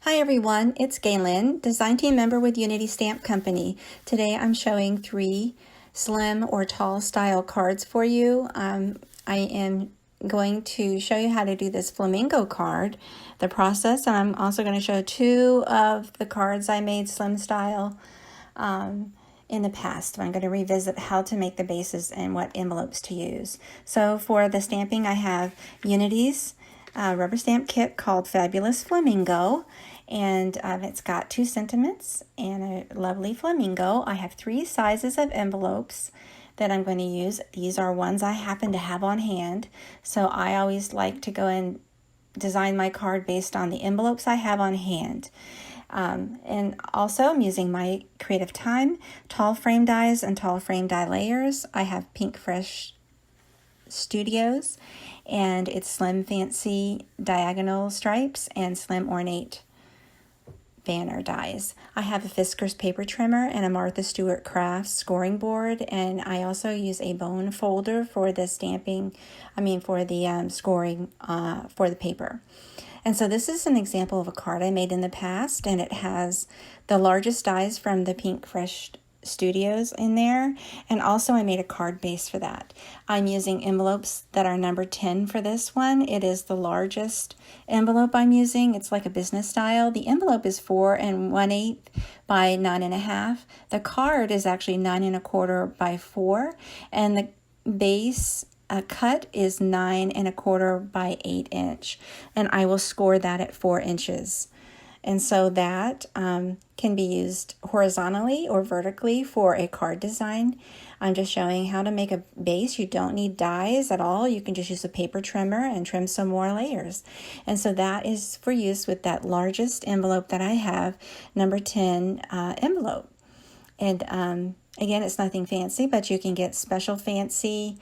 Hi everyone, it's Galen, design team member with Unity Stamp Company. Today I'm showing 3 slim or tall style cards for you. I am going to show you how to do this flamingo card, the process, and I'm also going to show 2 of the cards I made slim style in the past. I'm going to revisit how to make the bases and what envelopes to use. So for the stamping, I have Unity's rubber stamp kit called Fabulous Flamingo, and it's got 2 sentiments and a lovely flamingo. I have 3 sizes of envelopes that I'm going to use. These are ones I happen to have on hand, so I always like to go and design my card based on the envelopes I have on hand. And also I'm using my Creative Time tall frame dies and tall frame die layers. I have Pink Fresh Studios, and it's Slim Fancy diagonal stripes and Slim Ornate banner dies. I have a Fiskars paper trimmer and a Martha Stewart Crafts scoring board, and I also use a bone folder for the stamping, for the scoring for the paper. And so this is an example of a card I made in the past, and it has the largest dies from the Pink Fresh Studios in there, and also I made a card base for that. I'm using envelopes that are number 10 for this one. It is the largest envelope I'm using. It's like a business style. The envelope is 4 1/8 by 9 1/2. The card is actually 9 1/4 by 4, and the base cut is 9 1/4 by 8 inch, and I will score that at 4 inches. And so that can be used horizontally or vertically for a card design. I'm just showing how to make a base. You don't need dies at all. You can just use a paper trimmer and trim some more layers. And so that is for use with that largest envelope that I have, number 10 envelope. And again, it's nothing fancy, but you can get special fancy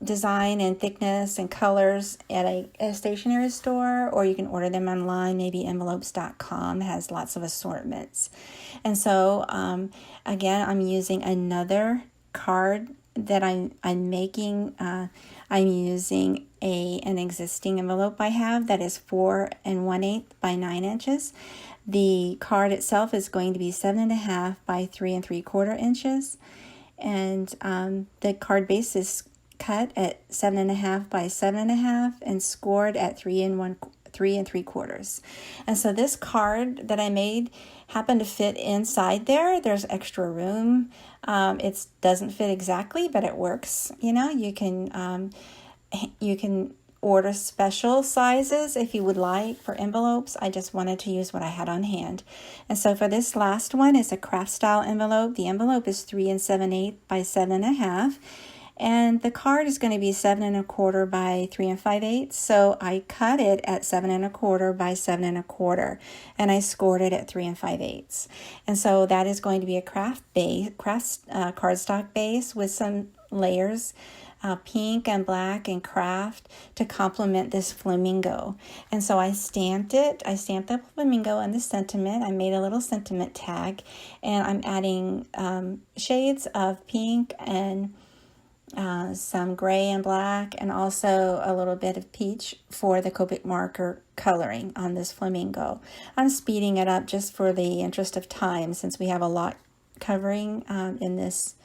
design and thickness and colors at a stationery store, or you can order them online. Maybe envelopes.com has lots of assortments. And so again, I'm using another card that I'm making. I'm using an existing envelope I have that is 4 1/8 by 9 inches. The card itself is going to be 7 1/2 by 3 3/4 inches. And the card base is cut at 7 1/2 by 7 1/2 and scored at 3 3/4. And so this card that I made happened to fit inside there. There's extra room. It doesn't fit exactly, but it works. You can order special sizes if you would like for envelopes. I just wanted to use what I had on hand. And so for this last one, it's a craft style envelope. The envelope is 3 7/8 by 7 1/2. And the card is going to be 7 1/4 by 3 5/8. So I cut it at 7 1/4 by 7 1/4, and I scored it at 3 5/8. And so that is going to be a craft cardstock base with some layers, pink and black and craft, to complement this flamingo. And so I stamped it. I stamped the flamingo and the sentiment. I made a little sentiment tag, and I'm adding shades of pink and some gray and black, and also a little bit of peach for the Copic marker coloring on this flamingo. I'm speeding it up just for the interest of time, since we have a lot covering in this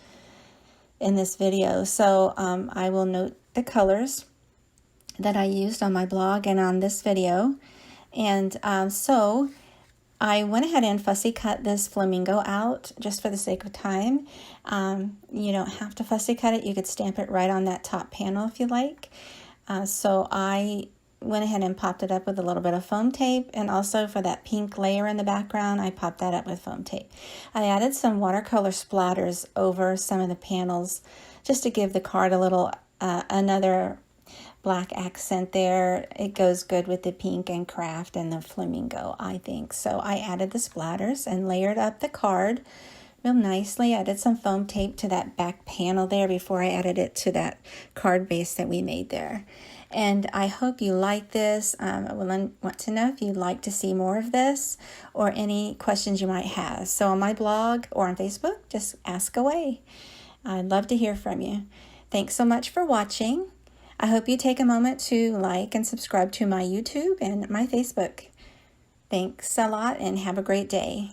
video. So I will note the colors that I used on my blog and on this video. And so I went ahead and fussy cut this flamingo out just for the sake of time. You don't have to fussy cut it. You could stamp it right on that top panel if you like. So I went ahead and popped it up with a little bit of foam tape, and also for that pink layer in the background, I popped that up with foam tape. I added some watercolor splatters over some of the panels just to give the card a little another black accent there. It goes good with the pink and craft and the flamingo, I think. So I added the splatters and layered up the card real nicely. I did some foam tape to that back panel there before I added it to that card base that we made there. And I hope you like this. I want to know if you'd like to see more of this or any questions you might have. So on my blog or on Facebook, just ask away. I'd love to hear from you. Thanks so much for watching. I hope you take a moment to like and subscribe to my YouTube and my Facebook. Thanks a lot and have a great day.